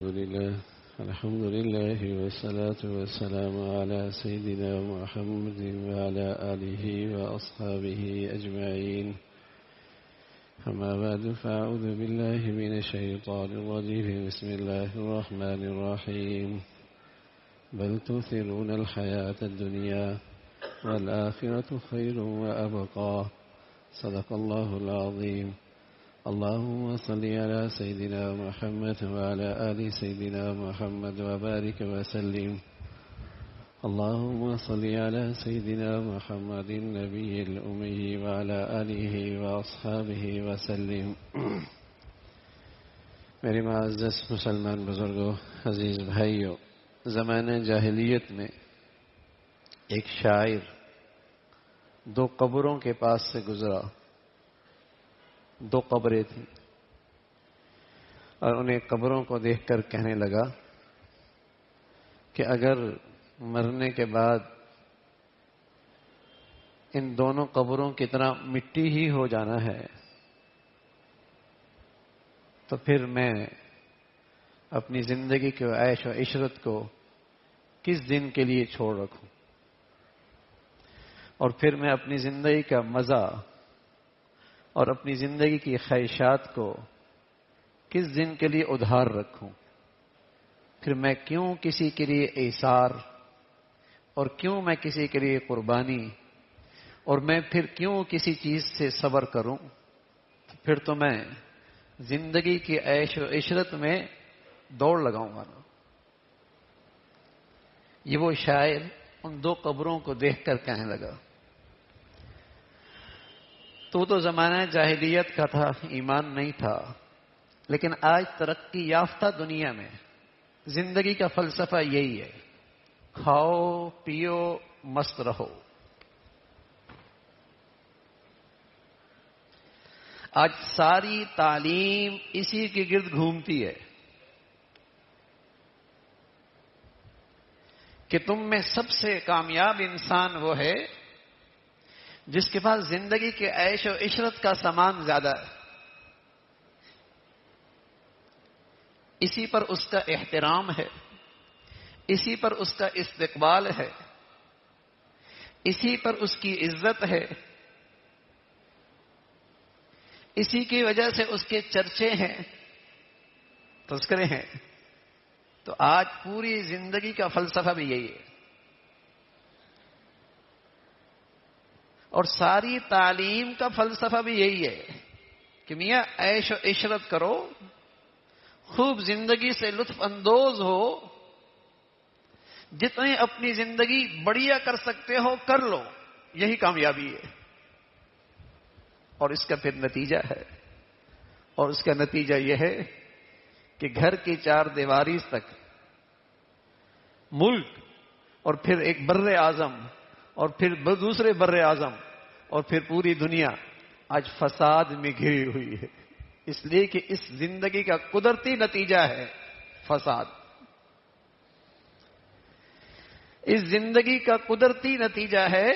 الحمد لله والصلاة والسلام على سيدنا محمد وعلى آله وأصحابه أجمعين. أما بعد فأعوذ بالله من الشيطان الرجيم. بسم الله الرحمن الرحيم. بل تؤثرون الحياة الدنيا والآخرة خير وأبقى. صدق الله العظيم. اللهم صل على سيدنا محمد وعلى آل سيدنا محمد وبارك وسلم. اللهم صل على سيدنا محمد النبي الأمي وعلى آله وأصحابه وسلم. میرے معزز مسلمان بزرگوں، عزیز بھائیوں، زمانہ جاہلیت میں ایک شاعر دو قبروں کے پاس سے گزرا. دو قبریں تھیں اور انہیں قبروں کو دیکھ کر کہنے لگا کہ اگر مرنے کے بعد ان دونوں قبروں کی طرح مٹی ہی ہو جانا ہے تو پھر میں اپنی زندگی کے عیش و عشرت کو کس دن کے لیے چھوڑ رکھوں، اور پھر میں اپنی زندگی کا مزہ اور اپنی زندگی کی خواہشات کو کس دن کے لیے ادھار رکھوں. پھر میں کیوں کسی کے لیے ایثار، اور کیوں میں کسی کے لیے قربانی، اور میں پھر کیوں کسی چیز سے صبر کروں. پھر تو میں زندگی کی عیش و عشرت میں دوڑ لگاؤں گا نا. یہ وہ شاعر ان دو قبروں کو دیکھ کر کہنے لگا. تو زمانہ جاہلیت کا تھا، ایمان نہیں تھا، لیکن آج ترقی یافتہ دنیا میں زندگی کا فلسفہ یہی ہے: کھاؤ پیو مست رہو. آج ساری تعلیم اسی کے گرد گھومتی ہے کہ تم میں سب سے کامیاب انسان وہ ہے جس کے پاس زندگی کے عیش و عشرت کا سامان زیادہ ہے. اسی پر اس کا احترام ہے، اسی پر اس کا استقبال ہے، اسی پر اس کی عزت ہے، اسی کی وجہ سے اس کے چرچے ہیں، تذکرے ہیں. تو آج پوری زندگی کا فلسفہ بھی یہی ہے، اور ساری تعلیم کا فلسفہ بھی یہی ہے کہ میاں عیش و عشرت کرو، خوب زندگی سے لطف اندوز ہو، جتنے اپنی زندگی بڑھیا کر سکتے ہو کر لو. یہی کامیابی ہے. اور اس کا پھر نتیجہ ہے، اور اس کا نتیجہ یہ ہے کہ گھر کی چار دیواری تک ملک، اور پھر ایک بر اعظم، اور پھر دوسرے بر اعظم، اور پھر پوری دنیا آج فساد میں گھری ہوئی ہے. اس لیے کہ اس زندگی کا قدرتی نتیجہ ہے فساد. اس زندگی کا قدرتی نتیجہ ہے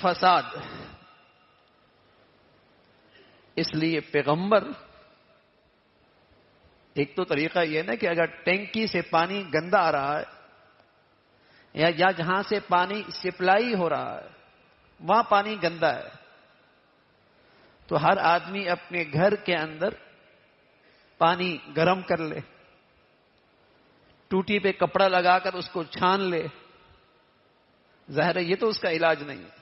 فساد. اس لیے پیغمبر، ایک تو طریقہ یہ نا کہ اگر ٹینکی سے پانی گندا آ رہا ہے یا جہاں سے پانی سپلائی ہو رہا ہے وہاں پانی گندا ہے، تو ہر آدمی اپنے گھر کے اندر پانی گرم کر لے، ٹوٹی پہ کپڑا لگا کر اس کو چھان لے. ظاہر ہے یہ تو اس کا علاج نہیں ہے.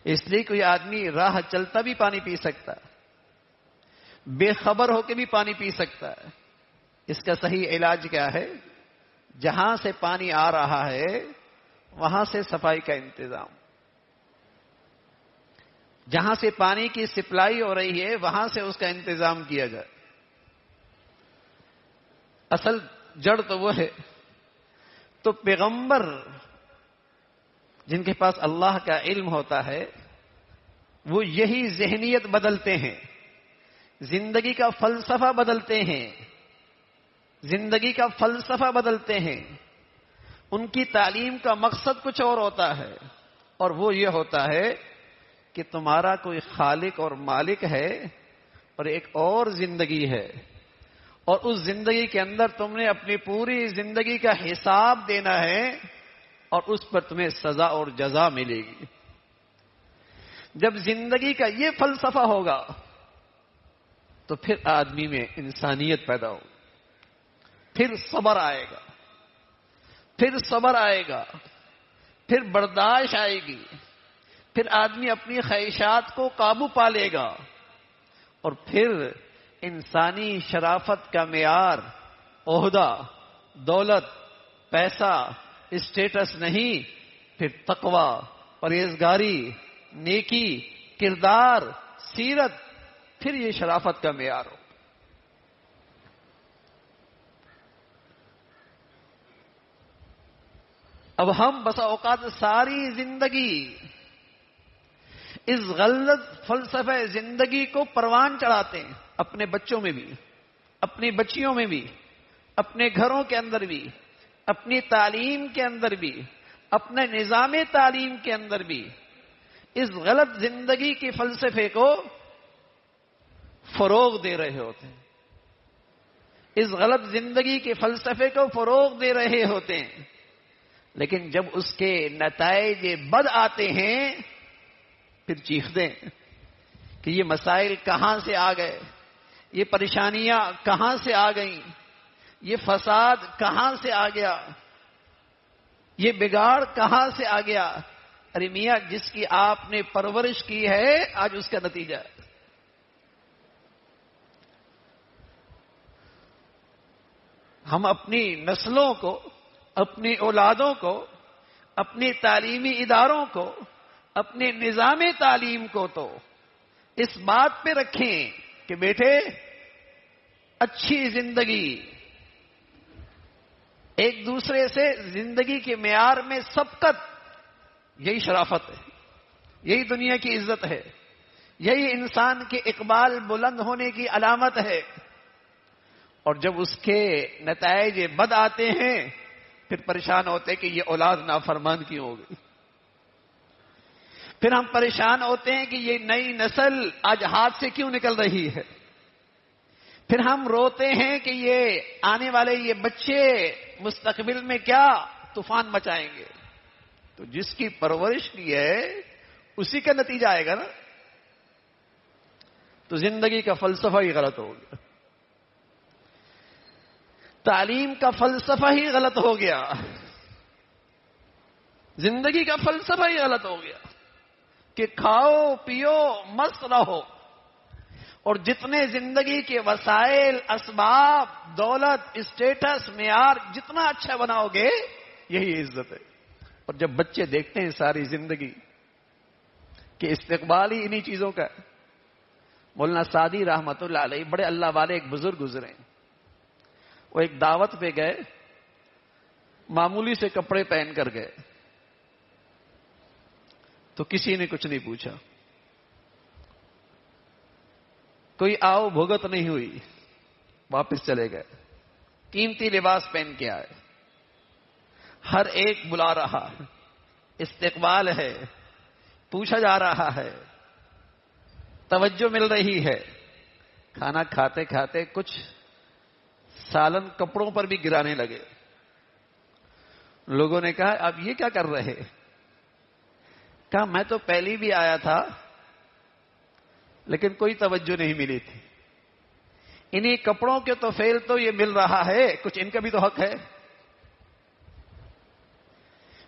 اس لیے کوئی آدمی راہ چلتا بھی پانی پی سکتا ہے، بے خبر ہو کے بھی پانی پی سکتا ہے. اس کا صحیح علاج کیا ہے؟ جہاں سے پانی آ رہا ہے وہاں سے صفائی کا انتظام، جہاں سے پانی کی سپلائی ہو رہی ہے وہاں سے اس کا انتظام کیا جائے. اصل جڑ تو وہ ہے. تو پیغمبر جن کے پاس اللہ کا علم ہوتا ہے وہ یہی ذہنیت بدلتے ہیں، زندگی کا فلسفہ بدلتے ہیں، زندگی کا فلسفہ بدلتے ہیں. ان کی تعلیم کا مقصد کچھ اور ہوتا ہے، اور وہ یہ ہوتا ہے کہ تمہارا کوئی خالق اور مالک ہے اور ایک اور زندگی ہے، اور اس زندگی کے اندر تم نے اپنی پوری زندگی کا حساب دینا ہے اور اس پر تمہیں سزا اور جزا ملے گی. جب زندگی کا یہ فلسفہ ہوگا تو پھر آدمی میں انسانیت پیدا ہوگی، پھر صبر آئے گا، پھر صبر آئے گا، پھر برداشت آئے گی، پھر آدمی اپنی خواہشات کو قابو پا لے گا، اور پھر انسانی شرافت کا معیار عہدہ، دولت، پیسہ، اسٹیٹس نہیں، پھر تقوی، پرہیزگاری، نیکی، کردار، سیرت، پھر یہ شرافت کا معیار ہو. اب ہم بسا اوقات ساری زندگی اس غلط فلسفہ زندگی کو پروان چڑھاتے ہیں، اپنے بچوں میں بھی، اپنی بچیوں میں بھی، اپنے گھروں کے اندر بھی، اپنی تعلیم کے اندر بھی، اپنے نظام تعلیم کے اندر بھی اس غلط زندگی کے فلسفے کو فروغ دے رہے ہوتے ہیں، اس غلط زندگی کے فلسفے کو فروغ دے رہے ہوتے ہیں. لیکن جب اس کے نتائج بد آتے ہیں پھر چیختے ہیں کہ یہ مسائل کہاں سے آ گئے، یہ پریشانیاں کہاں سے آ گئیں، یہ فساد کہاں سے آ گیا، یہ بگاڑ کہاں سے آ گیا. ارے میاں، جس کی آپ نے پرورش کی ہے آج اس کا نتیجہ ہے. ہم اپنی نسلوں کو، اپنی اولادوں کو، اپنے تعلیمی اداروں کو، اپنے نظام تعلیم کو تو اس بات پہ رکھیں کہ بیٹے اچھی زندگی، ایک دوسرے سے زندگی کے معیار میں سبقت، یہی شرافت ہے، یہی دنیا کی عزت ہے، یہی انسان کے اقبال بلند ہونے کی علامت ہے. اور جب اس کے نتائج بد آتے ہیں پھر پریشان ہوتے کہ یہ اولاد نافرمان کیوں ہو گئی. پھر ہم پریشان ہوتے ہیں کہ یہ نئی نسل آج ہاتھ سے کیوں نکل رہی ہے. پھر ہم روتے ہیں کہ یہ آنے والے یہ بچے مستقبل میں کیا طوفان مچائیں گے. تو جس کی پرورش کی ہے اسی کا نتیجہ آئے گا نا. تو زندگی کا فلسفہ ہی غلط ہو گیا، تعلیم کا فلسفہ ہی غلط ہو گیا، زندگی کا فلسفہ ہی غلط ہو گیا کہ کھاؤ پیو مست رہو، اور جتنے زندگی کے وسائل، اسباب، دولت، اسٹیٹس، معیار جتنا اچھا بناؤ گے یہی عزت ہے. اور جب بچے دیکھتے ہیں ساری زندگی کہ استقبال ہی انہی چیزوں کا ہے. مولانا سعدی رحمت اللہ علیہ بڑے اللہ والے ایک بزرگ گزرے، وہ ایک دعوت پہ گئے، معمولی سے کپڑے پہن کر گئے تو کسی نے کچھ نہیں پوچھا، کوئی آؤ بھگت نہیں ہوئی، واپس چلے گئے. قیمتی لباس پہن کے آئے، ہر ایک بلا رہا ہے، استقبال ہے، پوچھا جا رہا ہے، توجہ مل رہی ہے. کھانا کھاتے کھاتے کچھ سالن کپڑوں پر بھی گرانے لگے. لوگوں نے کہا اب یہ کیا کر رہے؟ کہا میں تو پہلی بھی آیا تھا لیکن کوئی توجہ نہیں ملی تھی. انہی کپڑوں کے تو فیل تو یہ مل رہا ہے، کچھ ان کا بھی تو حق ہے.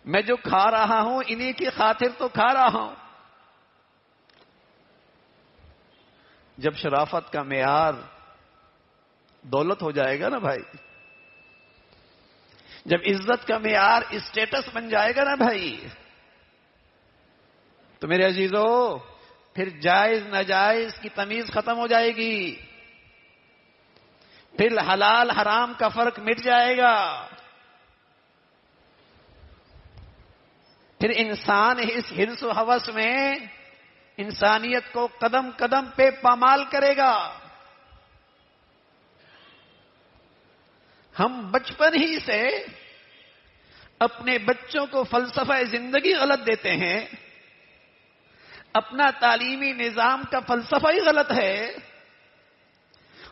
میں جو کھا رہا ہوں انہی کی خاطر تو کھا رہا ہوں. جب شرافت کا معیار دولت ہو جائے گا نا بھائی، جب عزت کا معیار اسٹیٹس بن جائے گا نا بھائی، تو میرے عزیزو پھر جائز ناجائز کی تمیز ختم ہو جائے گی، پھر حلال حرام کا فرق مٹ جائے گا. پھر انسان اس حرص و ہوس میں انسانیت کو قدم قدم پہ پامال کرے گا. ہم بچپن ہی سے اپنے بچوں کو فلسفہ زندگی غلط دیتے ہیں، اپنا تعلیمی نظام کا فلسفہ ہی غلط ہے،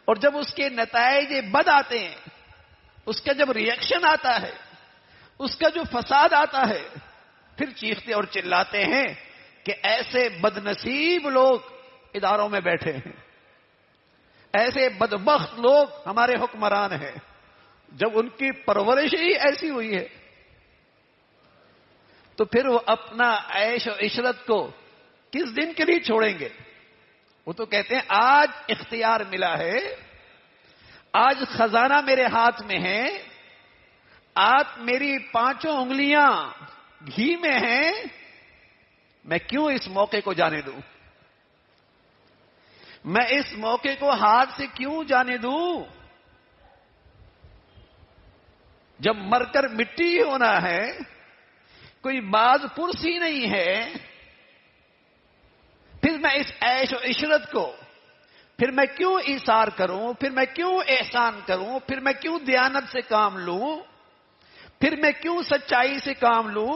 اور جب اس کے نتائج بد آتے ہیں، اس کا جب ریئیکشن آتا ہے، اس کا جو فساد آتا ہے، پھر چیختے اور چلاتے ہیں کہ ایسے بد نصیب لوگ اداروں میں بیٹھے ہیں، ایسے بدبخت لوگ ہمارے حکمران ہیں، جب ان کی پرورش ہی ایسی ہوئی ہے تو پھر وہ اپنا عیش و عشرت کو کس دن کے لیے چھوڑیں گے؟ وہ تو کہتے ہیں آج اختیار ملا ہے، آج خزانہ میرے ہاتھ میں ہے، آج میری 5 انگلیاں گھی میں ہیں، میں کیوں اس موقع کو جانے دوں؟ میں اس موقع کو ہاتھ سے کیوں جانے دوں؟ جب مر کر مٹی ہونا ہے، کوئی باز پرسی نہیں ہے، پھر میں اس عیش و عشرت کو پھر میں کیوں ایثار کروں؟ پھر میں کیوں احسان کروں؟ پھر میں کیوں دیانت سے کام لوں؟ پھر میں کیوں سچائی سے کام لوں؟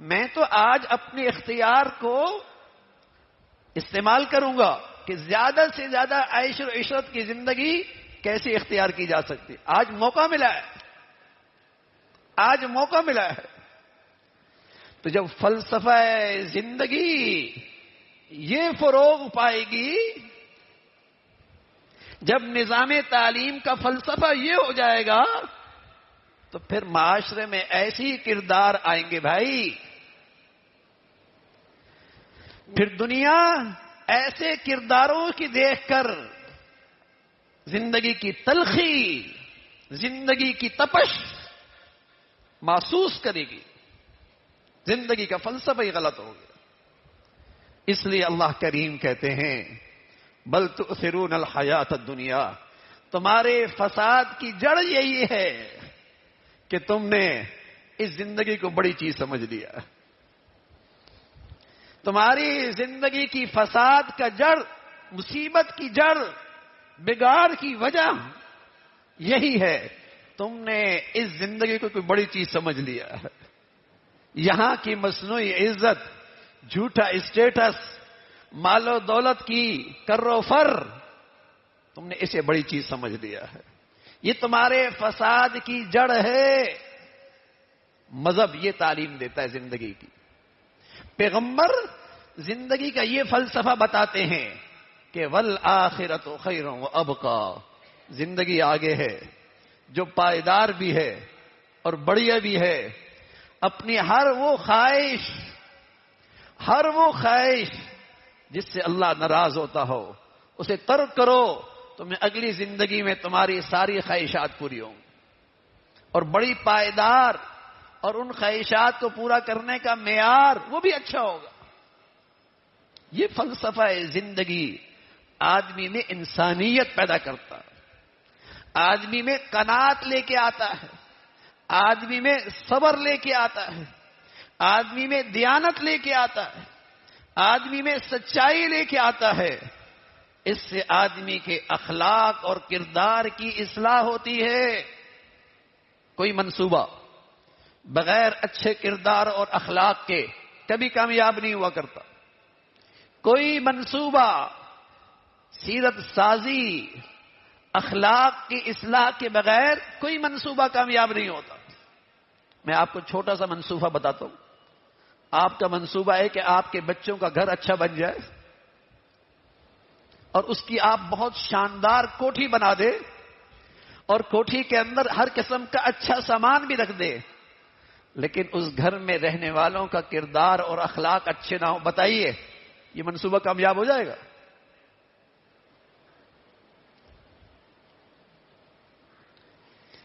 میں تو آج اپنے اختیار کو استعمال کروں گا کہ زیادہ سے زیادہ عیش و عشرت کی زندگی کیسے اختیار کی جا سکتی۔ آج موقع ملا ہے، آج موقع ملا ہے۔ تو جب فلسفہ زندگی یہ فروغ پائے گی، جب نظام تعلیم کا فلسفہ یہ ہو جائے گا، تو پھر معاشرے میں ایسی کردار آئیں گے بھائی، پھر دنیا ایسے کرداروں کی دیکھ کر زندگی کی تلخی، زندگی کی تپش محسوس کرے گی۔ زندگی کا فلسفہ ہی غلط ہو گیا۔ اس لیے اللہ کریم کہتے ہیں بل تؤثرون الحیات الدنیا، تمہارے فساد کی جڑ یہی ہے کہ تم نے اس زندگی کو بڑی چیز سمجھ لیا۔ تمہاری زندگی کی فساد کا جڑ، مصیبت کی جڑ، بگاڑ کی وجہ یہی ہے، تم نے اس زندگی کو کوئی بڑی چیز سمجھ لیا ہے۔ یہاں کی مصنوعی عزت، جھوٹا اسٹیٹس، مال و دولت کی کر و فر، تم نے اسے بڑی چیز سمجھ لیا ہے۔ یہ تمہارے فساد کی جڑ ہے۔ مذہب یہ تعلیم دیتا ہے زندگی کی۔ پیغمبر زندگی کا یہ فلسفہ بتاتے ہیں کہ والآخرۃ خیر وابقی، زندگی آگے ہے جو پائیدار بھی ہے اور بڑھیا بھی ہے۔ اپنی ہر وہ خواہش جس سے اللہ ناراض ہوتا ہو اسے ترک کرو، تمہیں اگلی زندگی میں تمہاری ساری خواہشات پوری ہوں اور بڑی پائیدار، اور ان خواہشات کو پورا کرنے کا معیار وہ بھی اچھا ہوگا۔ یہ فلسفہ زندگی آدمی میں انسانیت پیدا کرتا ہے، آدمی میں قناعت لے کے آتا ہے، آدمی میں صبر لے کے آتا ہے، آدمی میں دیانت لے کے آتا ہے، آدمی میں سچائی لے کے آتا ہے۔ اس سے آدمی کے اخلاق اور کردار کی اصلاح ہوتی ہے۔ کوئی منصوبہ بغیر اچھے کردار اور اخلاق کے کبھی کامیاب نہیں ہوا کرتا۔ کوئی منصوبہ سیرت سازی، اخلاق کی اصلاح کے بغیر کوئی منصوبہ کامیاب نہیں ہوتا۔ میں آپ کو چھوٹا سا منصوبہ بتاتا ہوں۔ آپ کا منصوبہ ہے کہ آپ کے بچوں کا گھر اچھا بن جائے اور اس کی آپ بہت شاندار کوٹھی بنا دے اور کوٹھی کے اندر ہر قسم کا اچھا سامان بھی رکھ دے، لیکن اس گھر میں رہنے والوں کا کردار اور اخلاق اچھے نہ ہو، بتائیے یہ منصوبہ کامیاب ہو جائے گا؟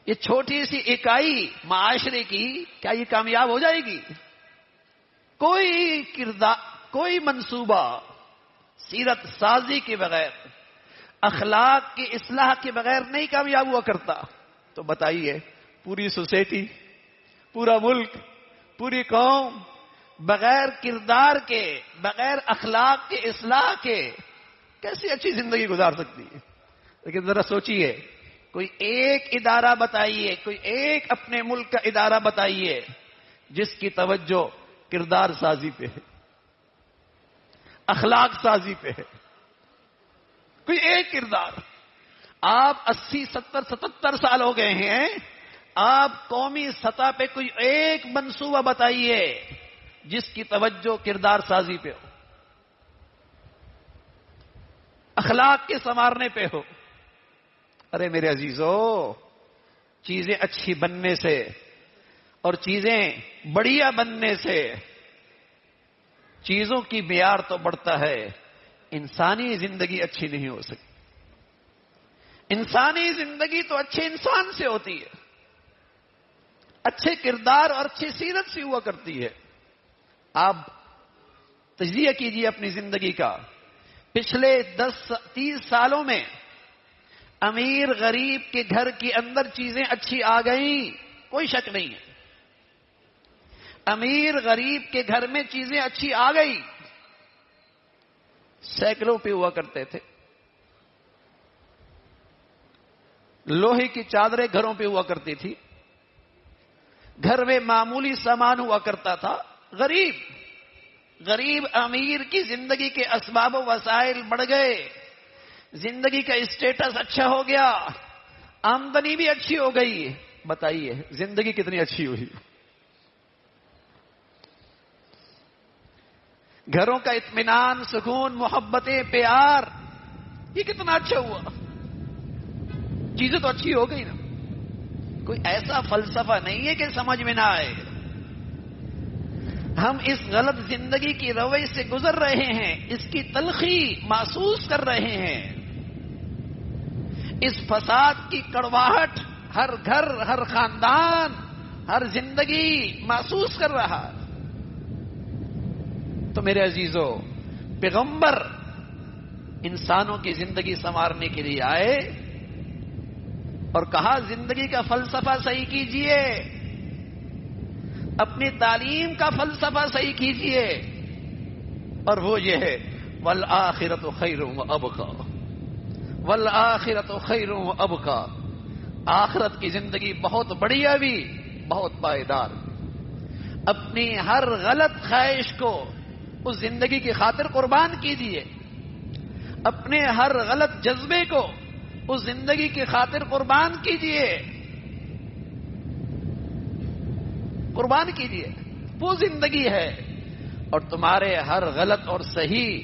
یہ چھوٹی سی اکائی معاشرے کی کیا یہ کامیاب ہو جائے گی؟ کوئی کردار، کوئی منصوبہ سیرت سازی کے بغیر، اخلاق کی اصلاح کے بغیر نہیں کامیاب ہوا کرتا۔ تو بتائیے پوری سوسائٹی، پورا ملک، پوری قوم بغیر کردار کے، بغیر اخلاق کے اصلاح کے کیسی اچھی زندگی گزار سکتی ہے؟ لیکن ذرا سوچئے، کوئی ایک ادارہ بتائیے، کوئی ایک اپنے ملک کا ادارہ بتائیے جس کی توجہ کردار سازی پہ ہے، اخلاق سازی پہ ہے۔ کوئی ایک کردار۔ آپ 80 70 77 سال ہو گئے ہیں، آپ قومی سطح پہ کوئی ایک منصوبہ بتائیے جس کی توجہ کردار سازی پہ ہو، اخلاق کے سنوارنے پہ ہو۔ ارے میرے عزیزو، چیزیں اچھی بننے سے اور چیزیں بڑھیا بننے سے چیزوں کی معیار تو بڑھتا ہے، انسانی زندگی اچھی نہیں ہو سکتی۔ انسانی زندگی تو اچھے انسان سے ہوتی ہے، اچھے کردار اور اچھی سیرت سے ہوا کرتی ہے۔ آپ تجزیہ کیجئے اپنی زندگی کا، پچھلے 30 سالوں میں امیر غریب کے گھر کے اندر چیزیں اچھی آ گئیں، کوئی شک نہیں ہے۔ امیر غریب کے گھر میں چیزیں اچھی آ گئی، سائیکلوں پہ ہوا کرتے تھے، لوہے کی چادریں گھروں پہ ہوا کرتی تھی، گھر میں معمولی سامان ہوا کرتا تھا۔ غریب امیر کی زندگی کے اسباب و وسائل بڑھ گئے، زندگی کا اسٹیٹس اچھا ہو گیا، آمدنی بھی اچھی ہو گئی۔ بتائیے زندگی کتنی اچھی ہوئی؟ گھروں کا اطمینان، سکون، محبتیں، پیار، یہ کتنا اچھا ہوا۔ چیزیں تو اچھی ہو گئی نا۔ کوئی ایسا فلسفہ نہیں ہے کہ سمجھ میں نہ آئے۔ ہم اس غلط زندگی کی روش سے گزر رہے ہیں، اس کی تلخی محسوس کر رہے ہیں، اس فساد کی کڑواہٹ ہر گھر، ہر خاندان، ہر زندگی محسوس کر رہا۔ تو میرے عزیزو، پیغمبر انسانوں کی زندگی سنوارنے کے لیے آئے اور کہا زندگی کا فلسفہ صحیح کیجئے، اپنی تعلیم کا فلسفہ صحیح کیجئے، اور وہ یہ ہے والآخرۃ خیر وابقی، والآخرۃ خیر وابقی، آخرت کی زندگی بہت بڑھیا بھی، بہت پائیدار۔ اپنی ہر غلط خواہش کو اس زندگی کی خاطر قربان کیجئے، اپنے ہر غلط جذبے کو اس زندگی کی خاطر قربان کیجئے، قربان کیجئے، وہ زندگی ہے۔ اور تمہارے ہر غلط اور صحیح،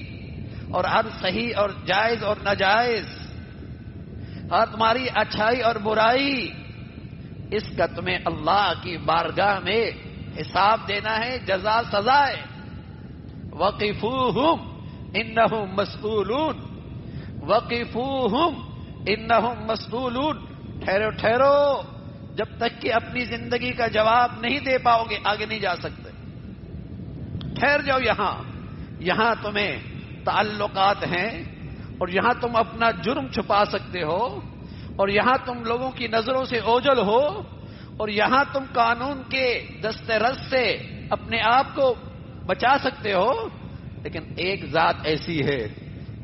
اور ہر صحیح اور جائز اور ناجائز، اور تمہاری اچھائی اور برائی، اس کا تمہیں اللہ کی بارگاہ میں حساب دینا ہے، جزا سزا ہے۔ وقفوہم انہم مسئولون، وقفوہم انہم مسئولون، ٹھہرو ٹھہرو، جب تک کہ اپنی زندگی کا جواب نہیں دے پاؤ گے آگے نہیں جا سکتے۔ ٹھہر جاؤ یہاں تمہیں تعلقات ہیں، اور یہاں تم اپنا جرم چھپا سکتے ہو، اور یہاں تم لوگوں کی نظروں سے اوجھل ہو، اور یہاں تم قانون کے دست رس سے اپنے آپ کو بچا سکتے ہو، لیکن ایک ذات ایسی ہے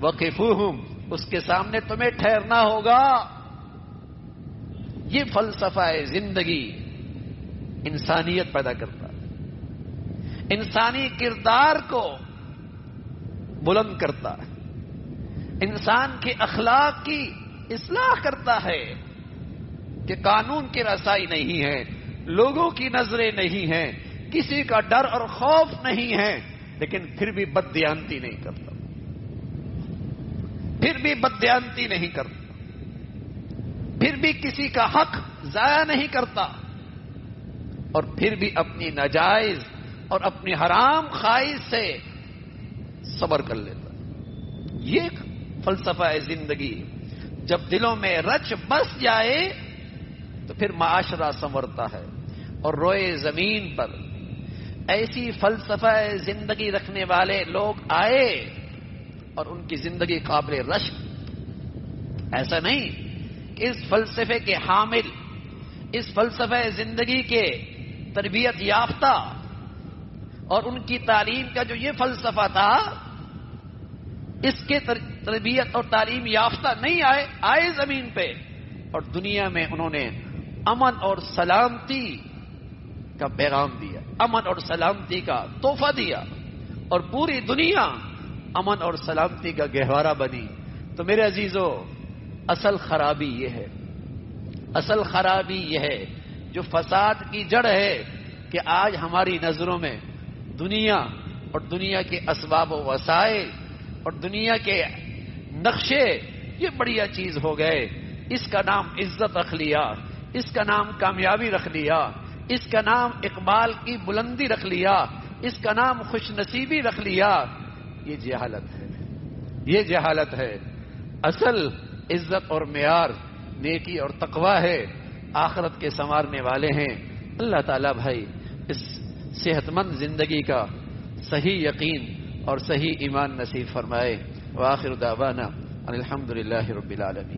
وقفوہم، اس کے سامنے تمہیں ٹھہرنا ہوگا۔ یہ فلسفہ زندگی انسانیت پیدا کرتا ہے، انسانی کردار کو بلند کرتا ہے، انسان کے اخلاق کی اصلاح کرتا ہے کہ قانون کی رسائی نہیں ہے، لوگوں کی نظریں نہیں ہیں، کسی کا ڈر اور خوف نہیں ہے، لیکن پھر بھی بددیانتی نہیں کرتا، پھر بھی بددیانتی نہیں کرتا، پھر بھی کسی کا حق ضائع نہیں کرتا، اور پھر بھی اپنی ناجائز اور اپنی حرام خواہش سے صبر کر لیتا۔ یہ فلسفہ ہے زندگی۔ جب دلوں میں رچ بس جائے تو پھر معاشرہ سنورتا ہے، اور روئے زمین پر ایسی فلسفہ زندگی رکھنے والے لوگ آئے اور ان کی زندگی قابل رشک۔ ایسا نہیں کہ اس فلسفے کے حامل، اس فلسفہ زندگی کے تربیت یافتہ اور ان کی تعلیم کا جو یہ فلسفہ تھا، اس کے تربیت اور تعلیم یافتہ نہیں آئے زمین پہ، اور دنیا میں انہوں نے امن اور سلامتی کا پیغام دیا، امن اور سلامتی کا تحفہ دیا، اور پوری دنیا امن اور سلامتی کا گہوارہ بنی۔ تو میرے عزیزو، اصل خرابی یہ ہے، اصل خرابی یہ ہے، جو فساد کی جڑ ہے کہ آج ہماری نظروں میں دنیا اور دنیا کے اسباب و وسائل اور دنیا کے نقشے یہ بڑھیا چیز ہو گئے، اس کا نام عزت رکھ لیا، اس کا نام کامیابی رکھ لیا، اس کا نام اقبال کی بلندی رکھ لیا، اس کا نام خوش نصیبی رکھ لیا۔ یہ جہالت ہے، یہ جہالت ہے۔ اصل عزت اور معیار نیکی اور تقوی ہے، آخرت کے سنوارنے والے ہیں۔ اللہ تعالیٰ بھائی اس صحت مند زندگی کا صحیح یقین اور صحیح ایمان نصیب فرمائے۔ وآخر دعوانا ان الحمد للہ رب العالمین۔